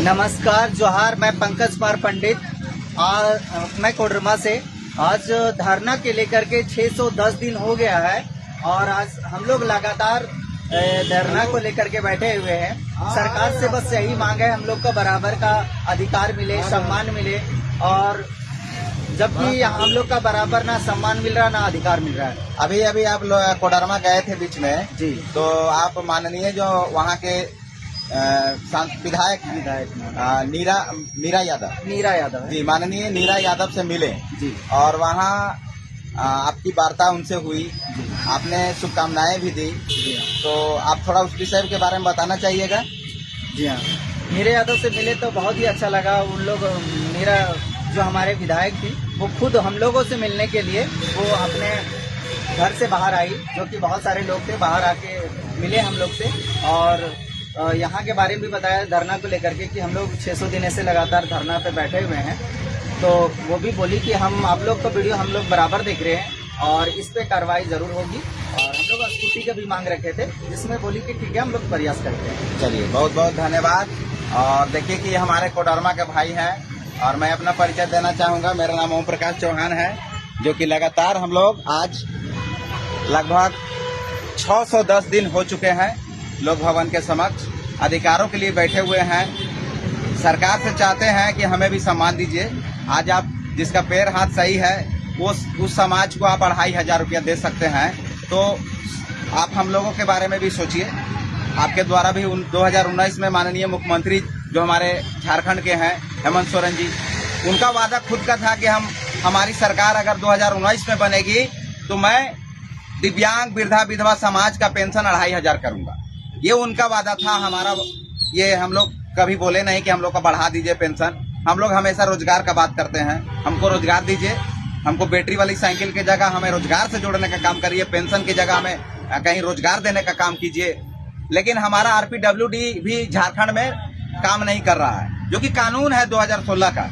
नमस्कार जोहार, मैं पंकज कुमार पंडित और मैं कोडरमा से। आज धरना के लेकर के 610 दिन हो गया है और आज हम लोग लगातार धरना को लेकर के बैठे हुए हैं। सरकार से बस यही मांग है, हम लोग को बराबर का अधिकार मिले, सम्मान मिले। और जबकि हम लोग का बराबर ना सम्मान मिल रहा ना अधिकार मिल रहा है। अभी आप लोग कोडरमा गए थे बीच में जी, तो आप माननीय जो वहाँ के विधायक नीरा यादव जी, माननीय नीरा यादव से मिले जी, और वहाँ आपकी वार्ता उनसे हुई, आपने शुभकामनाएं भी दी। तो आप थोड़ा उस विषय के बारे में बताना चाहिएगा। जी हाँ, नीरा यादव से मिले तो बहुत ही अच्छा लगा। उन लोग नीरा जो हमारे विधायक थी वो खुद हम लोगों से मिलने के लिए वो अपने घर से बाहर आई, जो कि बहुत सारे लोग थे, बाहर आके मिले हम लोग से और यहाँ के बारे में भी बताया धरना को लेकर के कि हम लोग 600 दिन से लगातार धरना पे बैठे हुए हैं। तो वो भी बोली कि हम आप लोग का वीडियो हम लोग बराबर देख रहे हैं और इस पे कार्रवाई जरूर होगी। और हम लोग स्कूटी का भी मांग रखे थे, जिसमें बोली कि ठीक है हम लोग प्रयास करते हैं। चलिए, बहुत बहुत धन्यवाद। और देखिए कि हमारे कोडरमा के भाई हैं और मैं अपना परिचय देना चाहूँगा। मेरा नाम ओम प्रकाश चौहान है, जो कि लगातार हम लोग आज लगभग 610 दिन हो चुके हैं लोक भवन के समक्ष अधिकारों के लिए बैठे हुए हैं। सरकार से चाहते हैं कि हमें भी सम्मान दीजिए। आज आप जिसका पैर हाथ सही है उस समाज को आप 2500 रुपया दे सकते हैं। तो आप हम लोगों के बारे में भी सोचिए। आपके द्वारा भी 2019 में माननीय मुख्यमंत्री जो हमारे झारखंड के हैं हेमंत सोरेन जी, उनका वादा खुद का था कि हमारी सरकार अगर 2019 में बनेगी तो मैं दिव्यांग वृद्धा विधवा समाज का पेंशन 2500 करूंगा। ये उनका वादा था हमारा। ये हम लोग कभी बोले नहीं कि हम लोग को बढ़ा दीजिए पेंशन। हम लोग हमेशा रोजगार का बात करते हैं। हमको रोजगार दीजिए, हमको बैटरी वाली साइकिल की जगह हमें रोजगार से जोड़ने का काम करिए, पेंशन की जगह हमें कहीं रोजगार देने का काम कीजिए। लेकिन हमारा आरपीडब्ल्यूडी भी झारखंड में काम नहीं कर रहा है, जो कि कानून है 2016 का,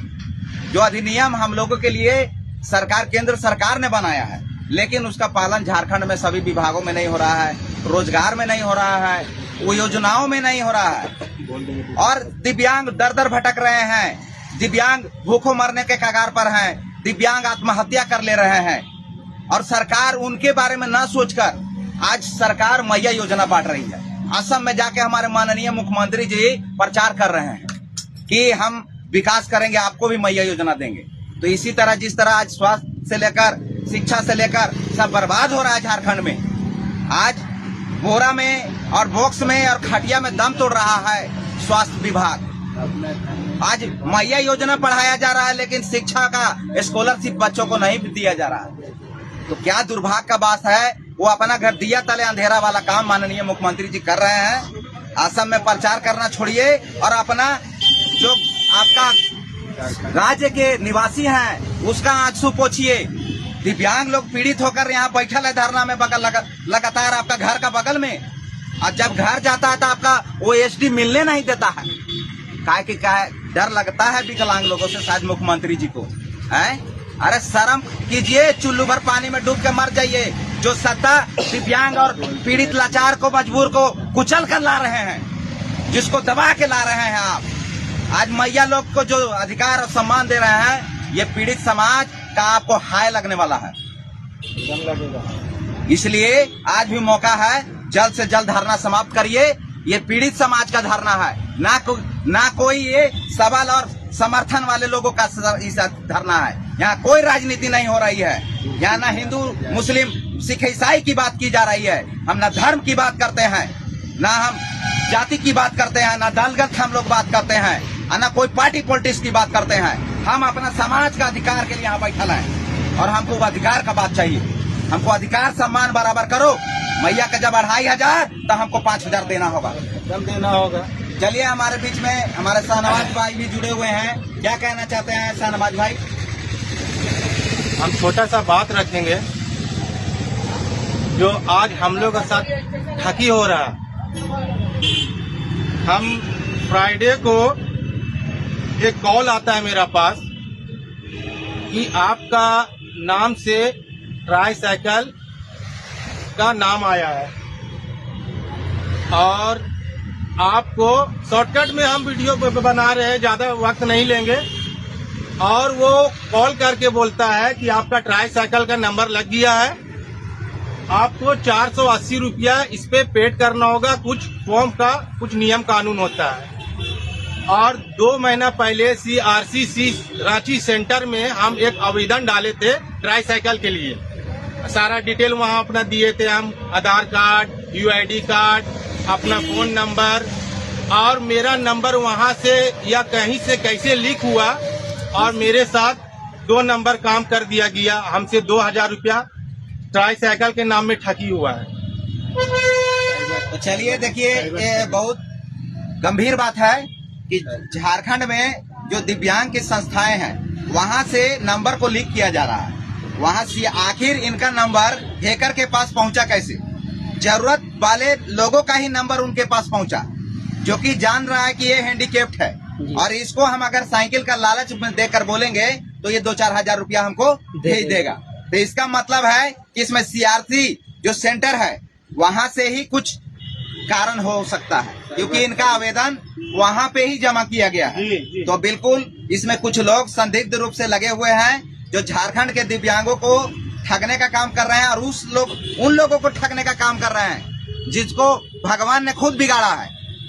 जो अधिनियम हम लोगों के लिए केंद्र सरकार ने बनाया है, लेकिन उसका पालन झारखंड में सभी विभागों में नहीं हो रहा है, रोजगार में नहीं हो रहा है, वो योजनाओं में नहीं हो रहा है। और दिव्यांग दर दर भटक रहे हैं, दिव्यांग भूखों मरने के कगार पर हैं, दिव्यांग आत्महत्या कर ले रहे हैं। और सरकार उनके बारे में न सोचकर आज सरकार मैया योजना बांट रही है। असम में जाके हमारे माननीय मुख्यमंत्री जी प्रचार कर रहे हैं कि हम विकास करेंगे, आपको भी मैया योजना देंगे। तो इसी तरह जिस तरह आज स्वास्थ्य से लेकर शिक्षा से लेकर सब बर्बाद हो रहा है झारखंड में, आज बोरा में और बॉक्स में और खटिया में दम तोड़ रहा है स्वास्थ्य विभाग। आज मैया योजना पढ़ाया जा रहा है, लेकिन शिक्षा का स्कॉलरशिप बच्चों को नहीं दिया जा रहा है। तो क्या दुर्भाग्य का बात है। वो अपना घर दिया तले अंधेरा वाला काम माननीय मुख्यमंत्री जी कर रहे हैं। असम में प्रचार करना छोड़िए और अपना जो आपका राज्य के निवासी हैं उसका आंसू पोछिए। दिव्यांग लोग पीड़ित होकर यहाँ बैठल है धरना में लगातार आपका घर का बगल में, और जब घर जाता है तो आपका OSD मिलने नहीं देता है। क्या डर लगता है विकलांग लोगों से शायद मुख्यमंत्री जी को है। अरे शर्म कीजिए, चुल्लू भर पानी में डूब के मर जाइए। जो सत्ता दिव्यांग और पीड़ित लाचार को मजबूर को कुचल कर ला रहे हैं, जिसको दबा के ला रहे हैं आप। आज मैया लोग को जो अधिकार और सम्मान दे रहे हैं, ये पीड़ित समाज का आपको हाय लगने वाला है। इसलिए आज भी मौका है, जल्द से जल्द धरना समाप्त करिए। ये पीड़ित समाज का धरना है, ना कोई ये सवाल और समर्थन वाले लोगों का इस धरना है। यहाँ कोई राजनीति नहीं हो रही है। यहाँ ना हिंदू मुस्लिम सिख ईसाई की बात की जा रही है। हम ना धर्म की बात करते हैं, ना हम जाति की बात करते हैं, ना दलगत हम लोग बात करते हैं, और ना कोई पार्टी पॉलिटिक्स की बात करते हैं। हम अपना समाज का अधिकार के लिए यहाँ बैठल हैं और हमको अधिकार का बात चाहिए। हमको अधिकार सम्मान बराबर करो। मैया का जब 2500 तो हमको 5000 देना होगा। चलिए, हमारे बीच में हमारे शाहनवाज भाई भी जुड़े हुए हैं। क्या कहना चाहते हैं शाहनवाज भाई? हम छोटा सा बात रखेंगे, जो आज हम लोग के साथ ठगी हो रहा। हम फ्राइडे को एक कॉल आता है मेरा पास कि आपका नाम से ट्राईसाइकिल का नाम आया है और आपको शॉर्टकट में हम वीडियो बना रहे हैं, ज्यादा वक्त नहीं लेंगे। और वो कॉल करके बोलता है कि आपका ट्राईसाइकिल का नंबर लग गया है, आपको 480 रुपया इस पे पेड करना होगा। कुछ फॉर्म का कुछ नियम कानून होता है। और 2 महीना पहले CRCC रांची सेंटर में हम एक आवेदन डाले थे ट्राईसाइकिल के लिए। सारा डिटेल वहाँ अपना दिए थे हम, आधार कार्ड, UID कार्ड, अपना फोन नंबर। और मेरा नंबर वहाँ से या कहीं से कैसे लीक हुआ और मेरे साथ 2 नंबर काम कर दिया गया। हमसे 2000 रुपया ट्राईसाइकिल के नाम में ठगी हुआ है। तो चलिए देखिए, ये बहुत गंभीर बात है कि झारखंड में जो दिव्यांग की संस्थाएं हैं वहां से नंबर को लीक किया जा रहा है। वहां से आखिर इनका नंबर हैकर के पास पहुंचा कैसे? जरूरत वाले लोगों का ही नंबर उनके पास पहुंचा, जो कि जान रहा है कि ये हैंडीकेप्ड है, और इसको हम अगर साइकिल का लालच में देकर बोलेंगे तो ये 2-4 हजार रुपया हमको भेज देगा। तो इसका मतलब है कि इसमें CRC जो सेंटर है वहां से ही कुछ कारण हो सकता है, क्योंकि इनका आवेदन वहां पे ही जमा किया गया है। तो बिल्कुल इसमें कुछ लोग संदिग्ध रूप से लगे हुए हैं जो झारखंड के दिव्यांगों को ठगने का काम कर रहे हैं, और उन लोगों को ठगने का काम कर रहे हैं जिसको भगवान ने खुद बिगाड़ा है।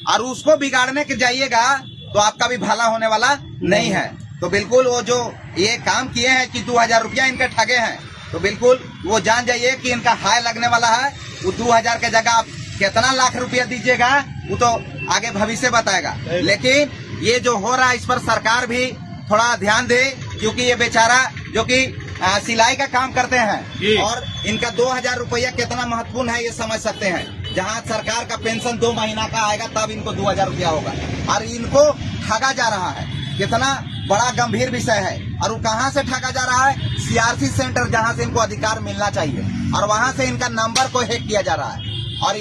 और उसको बिगाड़ने के जाइएगा तो आपका भी भला होने वाला नहीं है। तो बिल्कुल वो जो ये काम किए हैं कि 2000 रुपया इनके ठगे हैं, तो बिल्कुल वो जान जाइए कि इनका हाय लगने वाला है। वो 2000 के जगह आप कितना लाख रुपया दीजिएगा वो तो आगे भविष्य बताएगा। लेकिन ये जो हो रहा है इस पर सरकार भी थोड़ा ध्यान दे, क्योंकि ये बेचारा जो कि सिलाई का काम करते हैं और इनका 2000 रुपया कितना महत्वपूर्ण है ये समझ सकते हैं। जहां सरकार का पेंशन 2 महीना का आएगा तब इनको 2000 रुपया होगा, और इनको ठगा जा रहा है। कितना बड़ा गंभीर विषय है। और वो कहाँ से ठगा जा रहा है? CRC सेंटर, जहां से इनको अधिकार मिलना चाहिए, और वहां से इनका नंबर को हैक किया जा रहा है और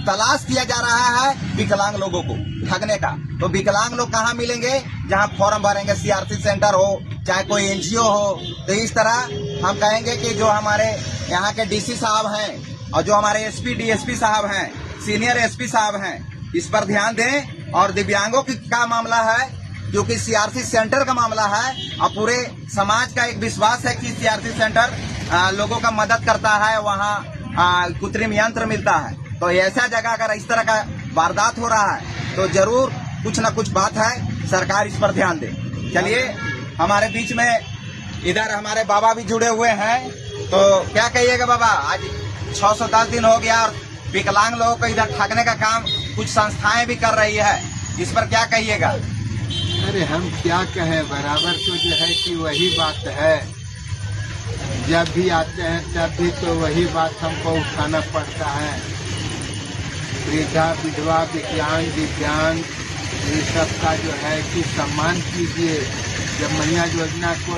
तलाश किया जा रहा है विकलांग लोगों को ठगने का। तो विकलांग लोग कहाँ मिलेंगे? जहां फॉर्म भरेंगे, CRC सेंटर हो चाहे कोई NGO हो। तो इस तरह हम कहेंगे कि जो हमारे यहाँ के DC साहब हैं और जो हमारे SP DSP साहब हैं, सीनियर SP साहब हैं, इस पर ध्यान दें। और दिव्यांगों का मामला है, जो कि CRC सेंटर का मामला है, और पूरे समाज का एक विश्वास है कि CRC सेंटर लोगों का मदद करता है, वहाँ कृत्रिम यंत्र मिलता है। तो ऐसा जगह अगर इस तरह का वारदात हो रहा है तो जरूर कुछ न कुछ बात है, सरकार इस पर ध्यान दे। चलिए, हमारे बीच में इधर हमारे बाबा भी जुड़े हुए हैं, तो क्या कहिएगा बाबा? आज 610 दिन हो गया और विकलांग लोगों को इधर ठगने का काम कुछ संस्थाएं भी कर रही है, इस पर क्या कहिएगा? अरे हम क्या कहें, बराबर तो जो है कि वही बात है। जब भी आते हैं तब भी तो वही बात हमको उठाना पड़ता है। वृद्धा, विधवा, विकलांग, दिव्यांग, ये सब का जो है कि सम्मान कीजिए। जब मैया योजना को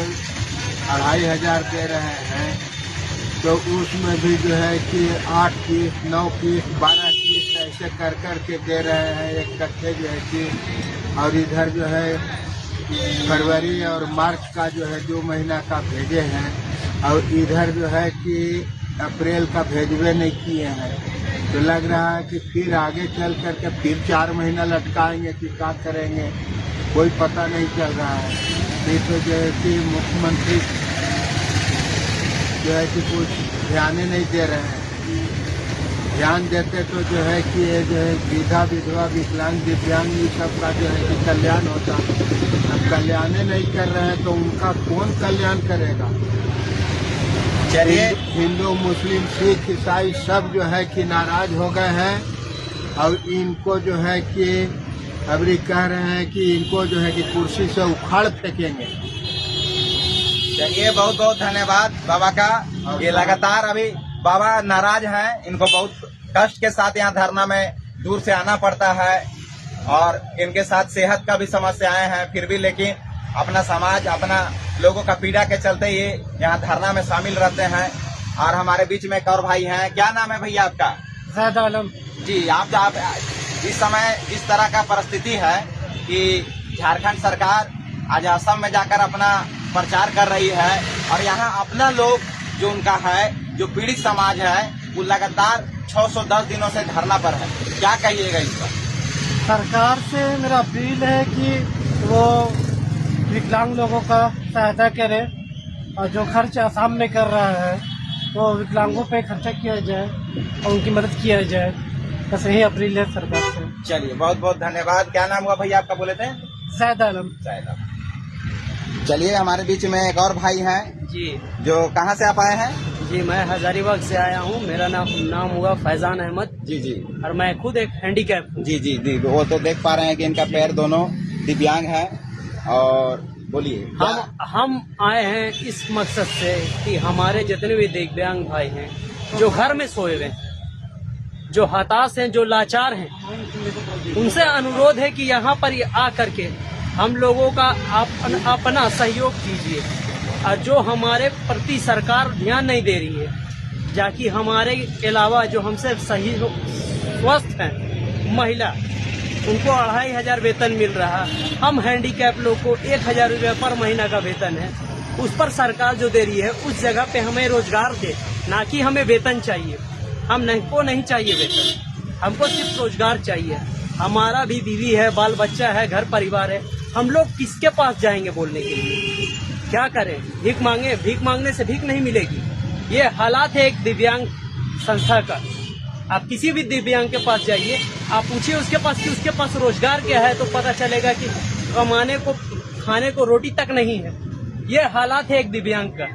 2500 दे रहे हैं तो उसमें भी जो है कि 8 किस्त, 9 किस्त, 12 किस्त ऐसे कर कर के दे रहे हैं एक कट्ठे जो है कि। और इधर जो है फरवरी और मार्च का जो है 2 महीना का भेजे हैं, और इधर जो है कि अप्रैल का भेजवे नहीं किए हैं। तो लग रहा है कि फिर आगे चल करके फिर 4 महीना लटकाएंगे कि क्या करेंगे, कोई पता नहीं चल रहा है। फिर तो जो है कि मुख्यमंत्री जो है कि कुछ ध्यान ही नहीं दे रहे हैं। ध्यान देते तो जो है कि ये जो है वृद्धा, विधवा, विकलांग, दिव्यांग, ये सब का जो है कि कल्याण होता। अब कल्याण नहीं कर रहे हैं तो उनका कौन कल्याण करेगा? चलिए, हिंदू, मुस्लिम, सिख, ईसाई सब जो है कि नाराज हो गए हैं, और इनको जो है कि अभी कह रहे हैं कि इनको जो है कि कुर्सी से उखाड़ फेंकेंगे। चलिए, बहुत बहुत धन्यवाद बाबा का। ये लगातार अभी बाबा नाराज हैं, इनको बहुत कष्ट के साथ यहाँ धरना में दूर से आना पड़ता है, और इनके साथ सेहत का भी समस्याएं हैं, फिर भी लेकिन अपना समाज, अपना लोगों का पीड़ा के चलते ये यहाँ धरना में शामिल रहते हैं। और हमारे बीच में एक और भाई हैं, क्या नाम है भैया आपका? ज़ैद आलम जी, आप इस समय इस तरह का परिस्थिति है कि झारखंड सरकार आज असम में जाकर अपना प्रचार कर रही है, और यहाँ अपना लोग जो उनका है, जो पीड़ित समाज है, वो लगातार 610 दिनों से धरना पर है। क्या कहिएगा इस पर? सरकार से मेरा अपील है कि वो विकलांग लोगों का सहायता करे और जो खर्च आसाम में कर रहा है तो विकलांगों पे खर्चा किया जाए और उनकी मदद किया जाए। बस यही अपील है सरकार से। चलिए बहुत बहुत धन्यवाद। क्या नाम हुआ भैया आपका, बोले थे? शायद आलम। चलिए हमारे बीच में एक और भाई हैं जी जो कहाँ से आप आए हैं? जी, मैं हजारीबाग से आया हूँ। मेरा नाम हुआ फैजान अहमद जी जी और मैं खुद एक हैंडीकैप हूँ। जी जी जी, वो तो देख पा रहे हैं कि इनका पैर दोनों दिव्यांग है। और बोलिए। हम आए हैं इस मकसद से कि हमारे जितने भी दिव्यांग भाई हैं जो घर में सोए हुए हैं, जो हताश हैं, जो लाचार हैं, उनसे अनुरोध है कि यहाँ पर आ करके हम लोगों का अपना सहयोग कीजिए। और जो हमारे प्रति सरकार ध्यान नहीं दे रही है, जाकि हमारे अलावा जो हमसे सही स्वस्थ हैं महिला, उनको 2500 वेतन मिल रहा। हम हैंडीकैप लोग को 1000 रुपये पर महीना का वेतन है। उस पर सरकार जो दे रही है उस जगह पे हमें रोजगार दे, ना कि हमें वेतन चाहिए। हमको नहीं चाहिए वेतन, हमको सिर्फ रोजगार चाहिए। हमारा भी बीवी है, बाल बच्चा है, घर परिवार है। हम लोग किसके पास जाएंगे बोलने के लिए? क्या करें? भीख मांगे? भीख मांगने से भीख नहीं मिलेगी। ये हालात है एक दिव्यांग संस्था का। आप किसी भी दिव्यांग के पास जाइए, आप पूछिए उसके पास कि उसके पास रोजगार क्या है, तो पता चलेगा कि कमाने को, खाने को रोटी तक नहीं है। ये हालात है एक दिव्यांग का।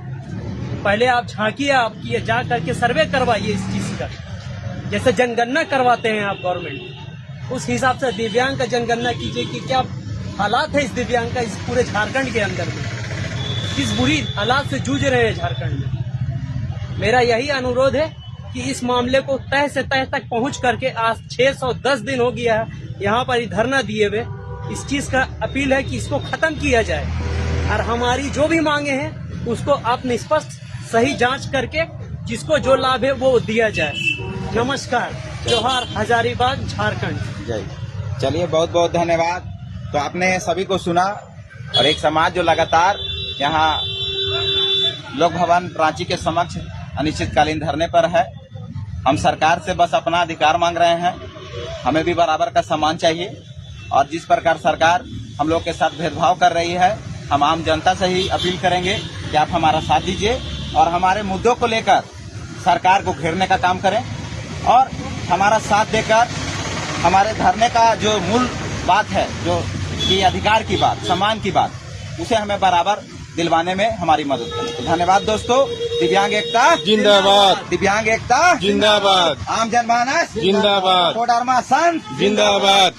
पहले आप झांकिए, आप जा करके सर्वे करवाइए इस चीज का, जैसे जनगणना करवाते हैं आप गवर्नमेंट, उस हिसाब से दिव्यांग का जनगणना कीजिए कि क्या हालात है इस दिव्यांग का इस पूरे झारखंड के अंदर में, किस बुरी हालात से जूझ रहे हैं झारखंड में। मेरा यही अनुरोध है कि इस मामले को तह से तह तक पहुंच करके, आज 610 दिन हो गया है यहाँ पर ही धरना दिए हुए, इस चीज का अपील है कि इसको खत्म किया जाए और हमारी जो भी मांगे हैं उसको आप निष्पक्ष सही जांच करके जिसको जो लाभ है वो दिया जाए। नमस्कार, जोहार, हजारीबाग, झारखंड। जय। चलिए बहुत बहुत धन्यवाद। तो आपने सभी को सुना, और एक समाज जो लगातार यहाँ लोक भवन रांची के समक्ष अनिश्चितकालीन धरने पर है। हम सरकार से बस अपना अधिकार मांग रहे हैं, हमें भी बराबर का सम्मान चाहिए। और जिस प्रकार सरकार हम लोग के साथ भेदभाव कर रही है, हम आम जनता से ही अपील करेंगे कि आप हमारा साथ दीजिए और हमारे मुद्दों को लेकर सरकार को घेरने का काम करें और हमारा साथ देकर हमारे धरने का जो मूल बात है, जो कि अधिकार की बात, सम्मान की बात, उसे हमें बराबर दिलवाने में हमारी मदद करें। तो धन्यवाद दोस्तों। दिव्यांग एकता जिंदाबाद, दिव्यांग एकता जिंदाबाद, आम जनमानस जिंदाबाद, कोडरमा संत जिंदाबाद।